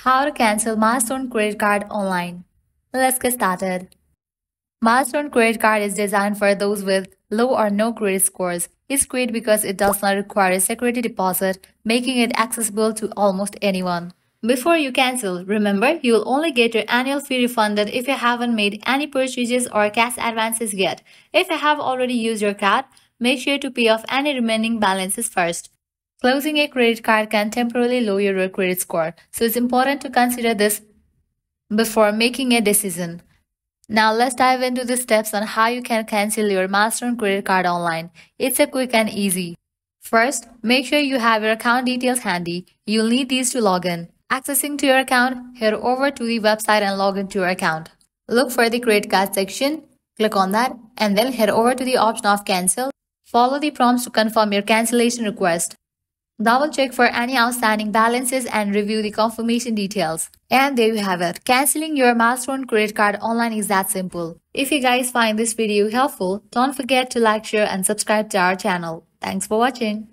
How to cancel Milestone credit card online. Let's get started. Milestone credit card is designed for those with low or no credit scores. It's great because it does not require a security deposit, making it accessible to almost anyone. Before you cancel, remember you will only get your annual fee refunded if you haven't made any purchases or cash advances yet. If you have already used your card, make sure to pay off any remaining balances first. Closing a credit card can temporarily lower your credit score, so it's important to consider this before making a decision. Now let's dive into the steps on how you can cancel your Milestone credit card online. It's a quick and easy. First, make sure you have your account details handy. You'll need these to log in. Accessing to your account, head over to the website and log into your account. Look for the credit card section, click on that, and then head over to the option of cancel. Follow the prompts to confirm your cancellation request. Double check for any outstanding balances and review the confirmation details. And there you have it. Canceling your Milestone credit card online is that simple. If you guys find this video helpful, don't forget to like, share and subscribe to our channel. Thanks for watching.